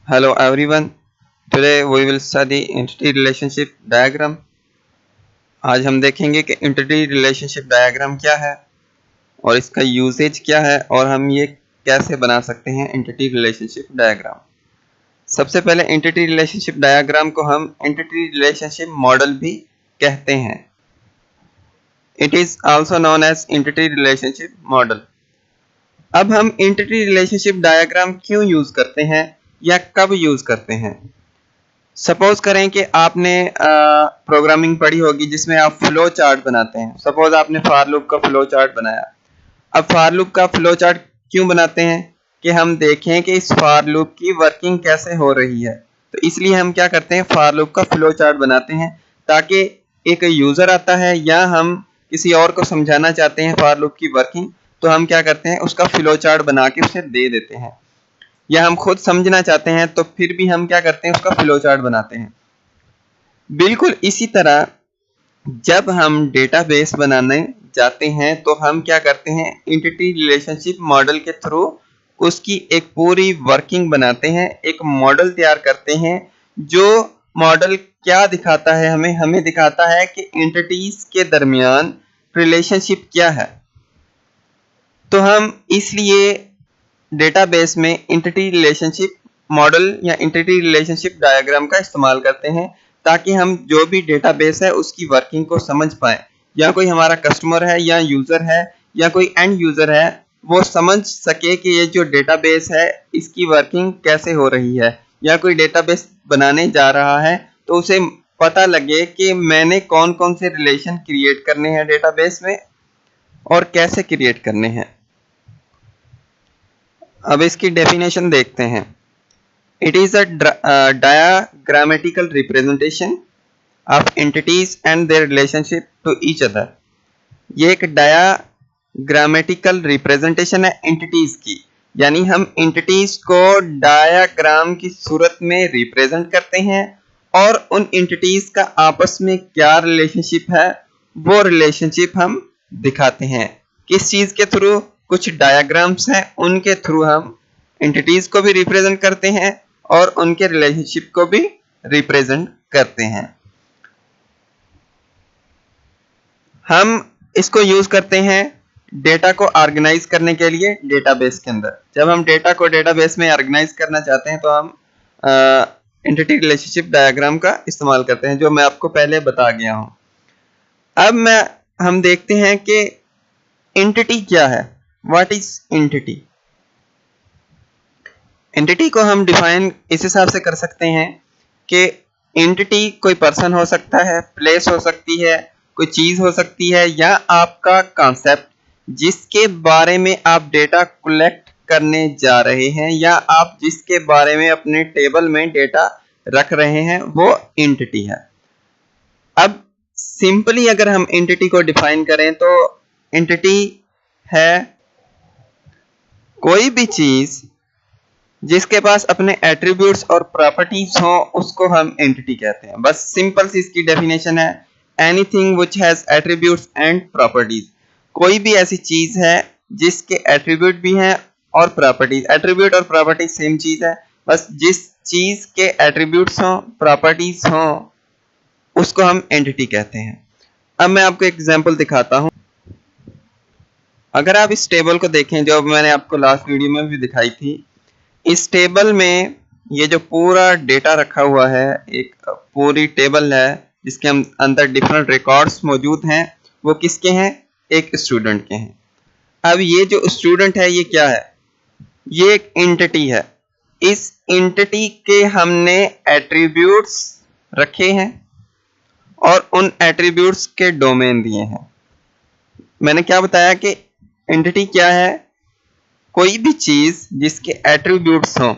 Hello everyone. Today we will study entity relationship diagram. आज हम देखेंगे कि entity relationship diagram क्या है और इसका यूसेज क्या है और हम ये कैसे बना सकते हैं entity relationship diagram. सबसे पहले entity relationship diagram को हम entity relationship model भी कहते हैं. It is also known as entity relationship model. अब हम entity relationship diagram क्यों यूज करते हैं या कब यूज करते हैं. सपोज करें कि आपने प्रोग्रामिंग पढ़ी होगी जिसमें आप फ्लो चार्ट बनाते हैं. सपोज आपने फॉर लूप का फ्लो चार्ट बनाया. अब फॉर लूप का फ्लो चार्ट क्यों बनाते हैं कि हम देखें कि इस फॉर लूप की वर्किंग कैसे हो रही है. तो इसलिए हम क्या करते हैं, फॉर लूप का फ्लो चार्ट बनाते हैं ताकि एक यूजर आता है या हम किसी और को समझाना चाहते हैं फॉर लूप की वर्किंग, तो हम क्या करते हैं उसका फ्लो चार्ट बना के उसे दे देते हैं. या हम खुद समझना चाहते हैं तो फिर भी हम क्या करते हैं उसका फ्लो चार्ट बनाते हैं. बिल्कुल इसी तरह जब हम डेटाबेस बनाने जाते हैं तो हम क्या करते हैं, एंटिटी रिलेशनशिप मॉडल के थ्रू उसकी एक पूरी वर्किंग बनाते हैं, एक मॉडल तैयार करते हैं. जो मॉडल क्या दिखाता है, हमें दिखाता है कि एंटिटीज के दरमियान रिलेशनशिप क्या है. तो हम इसलिए डेटाबेस में एंटिटी रिलेशनशिप मॉडल या एंटिटी रिलेशनशिप डायग्राम का इस्तेमाल करते हैं ताकि हम जो भी डेटाबेस है उसकी वर्किंग को समझ पाएं. या कोई हमारा कस्टमर है या यूजर है या कोई एंड यूजर है, वो समझ सके कि ये जो डेटाबेस है इसकी वर्किंग कैसे हो रही है. या कोई डेटाबेस बनाने जा रहा है तो उसे पता लगे कि मैंने कौन कौन से रिलेशन क्रिएट करने हैं डेटाबेस में और कैसे क्रिएट करने हैं. अब इसकी डेफिनेशन देखते हैं. It is a diagrammatical representation of entities and their relationship to each other. ये एक डायाग्रामेटिकल रिप्रेजेंटेशन है एंटिटीज की, यानी हम एंटिटीज को डायाग्राम की सूरत में रिप्रेजेंट करते हैं और उन एंटिटीज का आपस में क्या रिलेशनशिप है वो रिलेशनशिप हम दिखाते हैं. किस चीज के थ्रू, कुछ डायग्राम्स हैं उनके थ्रू हम एंटिटीज को भी रिप्रेजेंट करते हैं और उनके रिलेशनशिप को भी रिप्रेजेंट करते हैं. हम इसको यूज करते हैं डेटा को ऑर्गेनाइज करने के लिए डेटाबेस के अंदर. जब हम डेटा को डेटाबेस में ऑर्गेनाइज करना चाहते हैं तो हम एंटिटी रिलेशनशिप डायग्राम का इस्तेमाल करते हैं, जो मैं आपको पहले बता गया हूं. अब हम देखते हैं कि एंटिटी क्या है. What is entity. एंटिटी को हम डिफाइन इस हिसाब से कर सकते हैं कि एंटिटी कोई पर्सन हो सकता है, प्लेस हो सकती है, कोई चीज हो सकती है, या आपका कॉन्सेप्ट जिसके बारे में आप डेटा कलेक्ट करने जा रहे हैं या आप जिसके बारे में अपने टेबल में डेटा रख रहे हैं वो एंटिटी है. अब सिंपली अगर हम एंटिटी को डिफाइन करें तो एंटिटी है कोई भी चीज जिसके पास अपने एट्रीब्यूट्स और प्रॉपर्टीज हो उसको हम एंटिटी कहते हैं. बस सिंपल सी इसकी डेफिनेशन है, anything which has attributes and properties. कोई भी ऐसी चीज है जिसके एट्रीब्यूट भी हैं और प्रॉपर्टीज. एट्रीब्यूट और प्रॉपर्टीज सेम चीज है, बस जिस चीज के एट्रीब्यूट्स हों प्रॉपर्टीज हों उसको हम एंटिटी कहते हैं. अब मैं आपको एग्जांपल दिखाता हूं. अगर आप इस टेबल को देखें जो मैंने आपको लास्ट वीडियो में भी दिखाई थी, इस टेबल में ये जो पूरा डेटा रखा हुआ है, एक पूरी टेबल है जिसके अंदर डिफरेंट रिकॉर्ड्स मौजूद हैं. वो किसके हैं, एक स्टूडेंट के हैं. अब ये जो स्टूडेंट है ये क्या है, ये एक एंटिटी है. इस एंटिटी के हमने एट्रीब्यूट्स रखे हैं और उन एट्रीब्यूट्स के डोमेन दिए हैं. मैंने क्या बताया कि एंटिटी क्या है, कोई भी चीज जिसके एट्रीब्यूट्स हों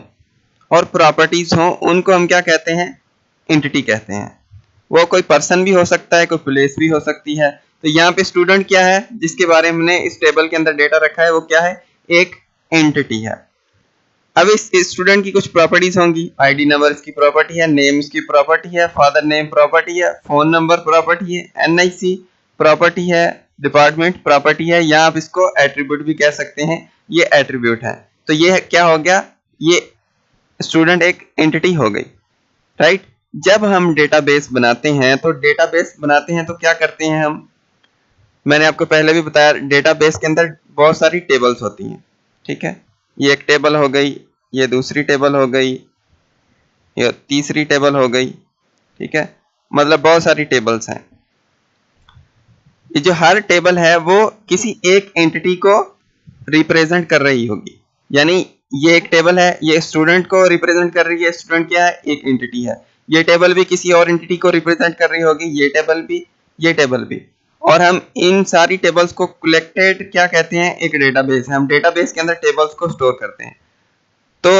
और प्रॉपर्टीज हों उनको हम क्या कहते हैं, एंटिटी कहते हैं. वो कोई पर्सन भी हो सकता है, कोई प्लेस भी हो सकती है. तो यहाँ पे स्टूडेंट क्या है जिसके बारे में हमने इस टेबल के अंदर डेटा रखा है, वो क्या है, एक एंटिटी है. अब इस स्टूडेंट की कुछ प्रॉपर्टीज होंगी. आईडी नंबर इसकी प्रॉपर्टी है, नेम इसकी प्रॉपर्टी है, फादर नेम प्रॉपर्टी है, फोन नंबर प्रॉपर्टी है, एनआईसी प्रॉपर्टी है, डिपार्टमेंट प्रॉपर्टी है, या आप इसको एट्रीब्यूट भी कह सकते हैं. ये एट्रीब्यूट है. तो ये क्या हो गया, ये स्टूडेंट एक एंटिटी हो गई, राइट। जब हम डेटाबेस बनाते हैं तो क्या करते हैं हम, मैंने आपको पहले भी बताया, डेटाबेस के अंदर बहुत सारी टेबल्स होती हैं, ठीक है। ये एक टेबल हो गई, ये दूसरी टेबल हो गई, ये तीसरी टेबल हो गई, ठीक है। मतलब बहुत सारी टेबल्स हैं। ये जो हर टेबल है वो किसी एक एंटिटी को रिप्रेजेंट कर रही होगी। यानी ये एक टेबल है, ये स्टूडेंट को रिप्रेजेंट कर रही है। स्टूडेंट क्या है, एक एंटिटी है। ये टेबल भी किसी और एंटिटी को रिप्रेजेंट कर रही होगी, ये टेबल भी, ये टेबल भी। और हम इन सारी टेबल्स को कलेक्टेड क्या कहते हैं, एक डेटाबेस है। हम डेटाबेस के अंदर टेबल्स को स्टोर करते हैं। तो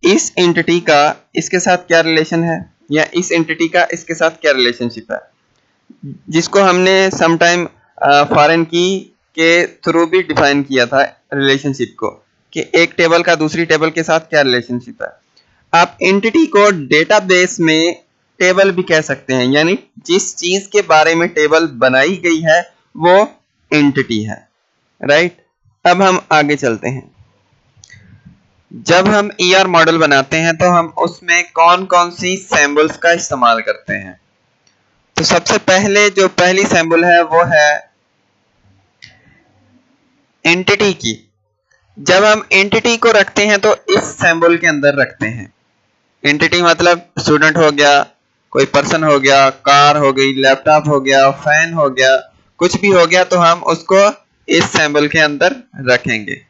इस एंटिटी का इसके साथ क्या रिलेशन है, या इस एंटिटी का इसके साथ क्या रिलेशनशिप है, जिसको हमने समटाइम फॉरेन की के थ्रू भी डिफाइन किया था रिलेशनशिप को, कि एक टेबल का दूसरी टेबल के साथ क्या रिलेशनशिप है। आप एंटिटी को डेटाबेस में टेबल भी कह सकते हैं, यानी जिस चीज के बारे में टेबल बनाई गई है वो एंटिटी है, राइट। अब हम आगे चलते हैं। जब हम ईआर मॉडल बनाते हैं तो हम उसमें कौन कौन सी सैम्बल्स का इस्तेमाल करते हैं। तो सबसे पहले जो पहली सैम्बल है वो है एंटिटी की। जब हम एंटिटी को रखते हैं तो इस सैम्बल के अंदर रखते हैं। एंटिटी मतलब स्टूडेंट हो गया, कोई पर्सन हो गया, कार हो गई, लैपटॉप हो गया, फैन हो गया, कुछ भी हो गया, तो हम उसको इस सैम्बल के अंदर रखेंगे।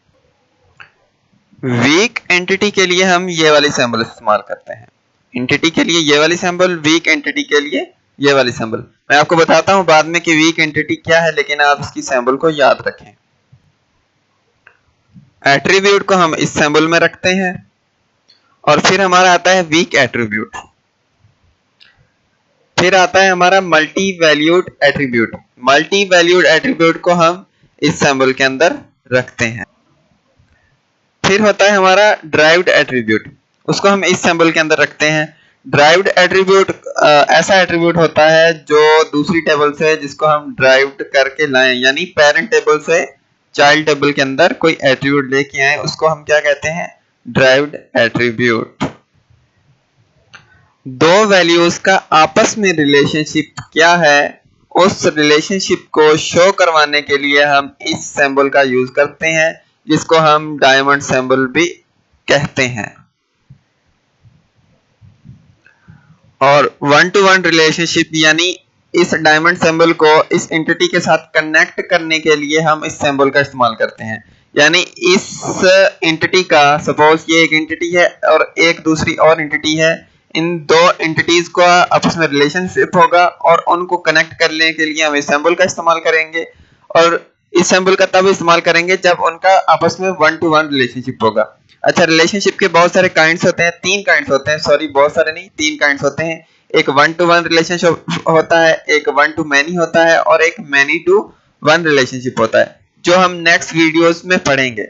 वीक एंटिटी के लिए हम ये वाली सैम्बल इस्तेमाल करते हैं। एंटिटी के लिए ये वाली सैम्बल, वीक एंटिटी के लिए ये वाली सैम्बल। मैं आपको बताता हूं बाद में कि वीक एंटिटी क्या है, लेकिन आप इसकी सैम्बल को याद रखें। एट्रीब्यूट को हम इस सैम्बल में रखते हैं, और फिर हमारा आता है वीक एट्रीब्यूट। फिर आता है हमारा multi valued attribute. Multi valued attribute को हम इस सैम्बल के अंदर रखते हैं। फिर होता है हमारा ड्राइव्ड एट्रीब्यूट, उसको हम इस सैम्बल के अंदर रखते हैं। ड्राइव्ड एट्रीब्यूट ऐसा एट्रीब्यूट होता है जो दूसरी टेबल से, जिसको हम ड्राइव्ड करके लाएं, यानी पेरेंट टेबल से चाइल्ड टेबल के अंदर कोई एट्रीब्यूट लेके आए, उसको हम क्या कहते हैं, ड्राइव्ड एट्रीब्यूट। दो वैल्यूज का आपस में रिलेशनशिप क्या है, उस रिलेशनशिप को शो करवाने के लिए हम इस सिंबल का यूज करते हैं, जिसको हम डायमंड सिंबल भी कहते हैं। और वन टू वन रिलेशनशिप, यानी इस डायमंड सिंबल को इस एंटिटी के साथ कनेक्ट करने के लिए हम इस सिंबल का इस्तेमाल करते हैं। यानी इस एंटिटी का, सपोज ये एक एंटिटी है और एक दूसरी और एंटिटी है, इन दो एंटिटीज को आपस में रिलेशनशिप होगा और उनको कनेक्ट करने के लिए हम इस सिंबल का इस्तेमाल करेंगे। और इस सिंबल का तब इस्तेमाल करेंगे जब उनका आपस में वन टू वन रिलेशनशिप होगा। अच्छा, रिलेशनशिप के बहुत सारे काइंड्स होते हैं, तीन काइंड्स होते हैं, सॉरी बहुत सारे नहीं, तीन काइंड्स होते हैं। एक वन टू वन रिलेशनशिप होता है, एक वन टू मैनी होता है, और एक मैनी टू वन रिलेशनशिप होता है, जो हम नेक्स्ट वीडियोस में पढ़ेंगे।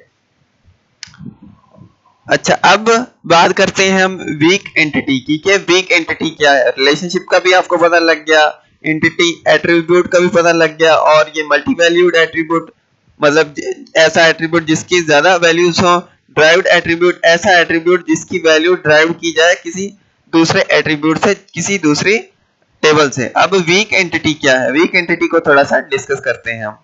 अच्छा, अब बात करते हैं हम वीक एंटिटी की, कि वीक एंटिटी क्या है। रिलेशनशिप का भी आपको पता लग गया, एंटिटी एट्रीब्यूट का भी पता लग गया, और ये मल्टी वैल्यूड एट्रीब्यूट मतलब ऐसा एट्रीब्यूट जिसकी ज्यादा वैल्यूज हो। ड्राइव्ड एट्रीब्यूट ऐसा एट्रीब्यूट जिसकी वैल्यू ड्राइव की जाए किसी दूसरे एट्रीब्यूट से, किसी दूसरी टेबल से। अब वीक एंटिटी क्या है, वीक एंटिटी को थोड़ा सा डिस्कस करते हैं हम।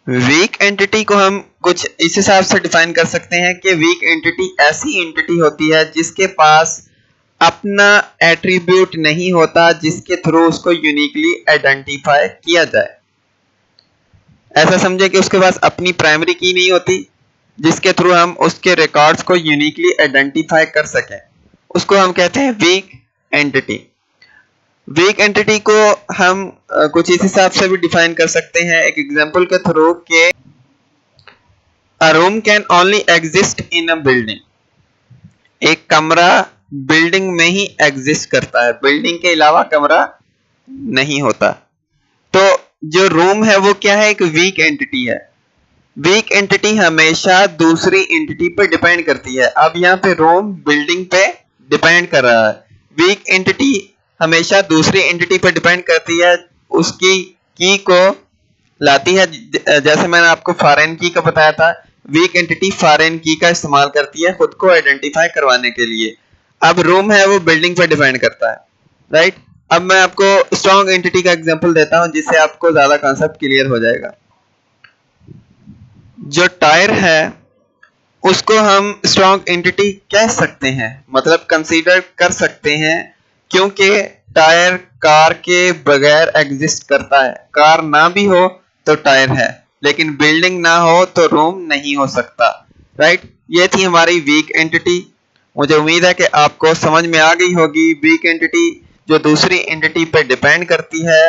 वीक एंटिटी को हम कुछ इस हिसाब से डिफाइन कर सकते हैं कि वीक एंटिटी ऐसी एंटिटी होती है जिसके पास अपना एट्रीब्यूट नहीं होता, जिसके थ्रू उसको यूनिकली आइडेंटिफाई किया जाए। ऐसा समझे कि उसके पास अपनी प्राइमरी की नहीं होती, जिसके थ्रू हम उसके रिकॉर्ड्स को यूनिकली आइडेंटिफाई कर सकें, उसको हम कहते हैं वीक एंटिटी। वीक एंटिटी को हम कुछ इस हिसाब से भी डिफाइन कर सकते हैं, एक एग्जांपल के थ्रू, के अ room can only exist in a building. एक कमरा बिल्डिंग में ही एग्जिस्ट करता है, बिल्डिंग के अलावा कमरा नहीं होता। तो जो रूम है वो क्या है, एक वीक एंटिटी है। वीक एंटिटी हमेशा दूसरी एंटिटी पे डिपेंड करती है। अब यहाँ पे रूम बिल्डिंग पे डिपेंड कर रहा है, वीक एंटिटी हमेशा दूसरी एंटिटी पे डिपेंड करती है, उसकी की को लाती है। जैसे मैंने आपको फॉरेन की का बताया था, वीक एंटिटी फॉरेन की का इस्तेमाल करती है खुद को आइडेंटिफाई करवाने के लिए। अब रूम है वो बिल्डिंग पर डिपेंड करता है, राइट। अब मैं आपको स्ट्रॉन्ग एंटिटी का एग्जांपल देता हूं जिससे आपको ज्यादा कॉन्सेप्ट क्लियर हो जाएगा। जो टायर है उसको हम स्ट्रॉन्ग एंटिटी कह सकते हैं, मतलब कंसीडर कर सकते हैं, क्योंकि टायर कार के बगैर एग्जिस्ट करता है। कार ना भी हो तो टायर है, लेकिन बिल्डिंग ना हो तो रूम नहीं हो सकता, राइट। ये थी हमारी वीक एंटिटी। मुझे उम्मीद है कि आपको समझ में आ गई होगी। वीक एंटिटी जो दूसरी एंटिटी पर डिपेंड करती है,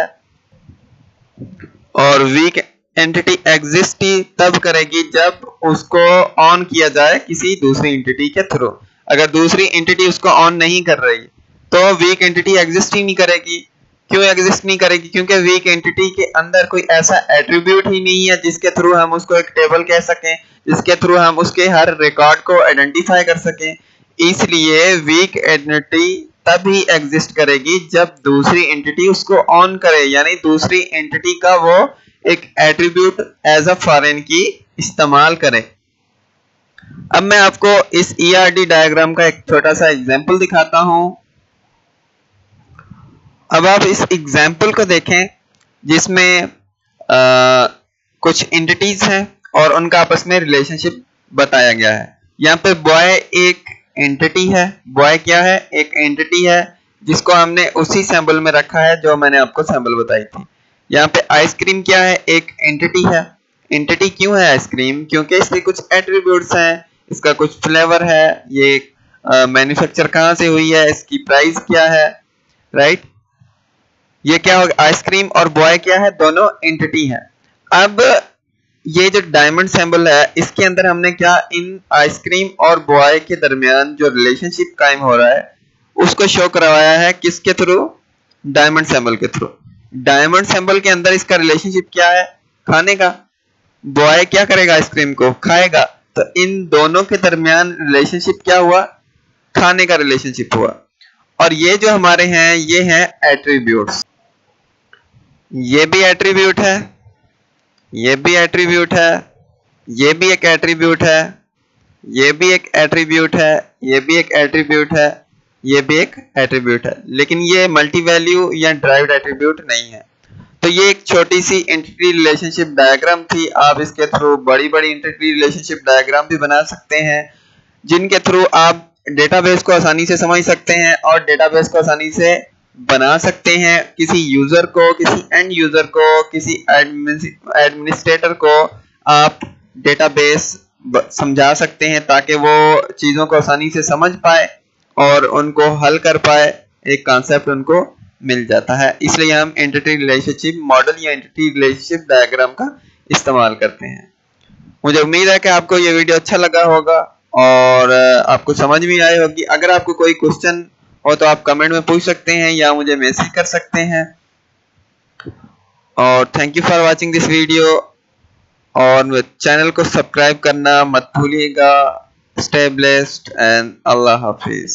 और वीक एंटिटी एग्जिस्ट ही तब करेगी जब उसको ऑन किया जाए किसी दूसरी एंटिटी के थ्रू। अगर दूसरी एंटिटी उसको ऑन नहीं कर रही तो वीक एंटिटी एग्जिस्ट ही नहीं करेगी। क्यों एग्जिस्ट नहीं करेगी? क्योंकि वीक एंटिटी के अंदर कोई ऐसा एट्रीब्यूट ही नहीं है जिसके थ्रू हम उसको एक टेबल कह सकें, जिसके थ्रू हम उसके हर रिकॉर्ड को आइडेंटिफाई कर सकें। इसलिए वीक एंटिटी तभी एग्जिस्ट करेगी जब दूसरी एंटिटी उसको ऑन करे, यानी दूसरी एंटिटी का वो एक एट्रीब्यूट एज अ फॉरेन की इस्तेमाल करे। अब मैं आपको इस ERD डायग्राम का एक छोटा सा एग्जांपल दिखाता हूं। अब आप इस एग्जांपल को देखें जिसमें कुछ एंटिटीज हैं और उनका आपस में रिलेशनशिप बताया गया है। यहाँ पे बॉय एक एंटिटी है। बॉय क्या है? एक एंटिटी है जिसको हमने उसी सैंपल में रखा है जो मैंने आपको सैंपल बताई थी। यहाँ पे आइसक्रीम क्या है? एक एंटिटी है। एंटिटी क्यों है आइसक्रीम? क्योंकि इसके कुछ एट्रीब्यूट्स हैं, इसका कुछ फ्लेवर है, ये मैन्युफैक्चर कहाँ से हुई है, इसकी प्राइस क्या है, राइट। ये क्या होगा? आइसक्रीम और बॉय क्या है? दोनों एंटिटी है। अब ये जो डायमंड सिंबल है इसके अंदर हमने क्या, इन आइसक्रीम और बॉय के दरमियान जो रिलेशनशिप कायम हो रहा है उसको शो करवाया है। किसके थ्रू? डायमंड सिंबल के थ्रू। डायमंड सिंबल के अंदर इसका रिलेशनशिप क्या है? खाने का। बॉय क्या करेगा? आइसक्रीम को खाएगा। तो इन दोनों के दरमियान रिलेशनशिप क्या हुआ? खाने का रिलेशनशिप हुआ। और ये जो हमारे हैं ये हैं एट्रीब्यूट्स। ये भी एट्रीब्यूट है, ये भी एट्रीब्यूट है, ये भी एक एट्रीब्यूट है, ये भी एक एट्रीब्यूट है, ये भी एक एट्रीब्यूट है, ये भी एक एट्रीब्यूट है, लेकिन ये मल्टी वैल्यू या ड्राइव्ड एट्रीब्यूट नहीं है। तो ये एक छोटी सी एंटिटी रिलेशनशिप डायग्राम थी। आप इसके थ्रू बड़ी बड़ी एंटिटी रिलेशनशिप डायग्राम भी बना सकते हैं जिनके थ्रू आप डेटाबेस को आसानी से समझ सकते हैं और डेटाबेस को आसानी से बना सकते हैं। किसी यूजर को, किसी एंड यूजर को, किसी एडमिनिस्ट्रेटर को आप डेटाबेस समझा सकते हैं ताकि वो चीज़ों को आसानी से समझ पाए और उनको हल कर पाए। एक कॉन्सेप्ट उनको मिल जाता है। इसलिए हम एंटिटी रिलेशनशिप मॉडल या एंटिटी रिलेशनशिप डायग्राम का इस्तेमाल करते हैं। मुझे उम्मीद है कि आपको ये वीडियो अच्छा लगा होगा और आपको समझ में आई होगी। अगर आपको कोई क्वेश्चन हो तो आप कमेंट में पूछ सकते हैं या मुझे मैसेज कर सकते हैं। और thank you for watching this video, और चैनल को सब्सक्राइब करना मत भूलिएगा। Stay blessed and Allah Hafiz.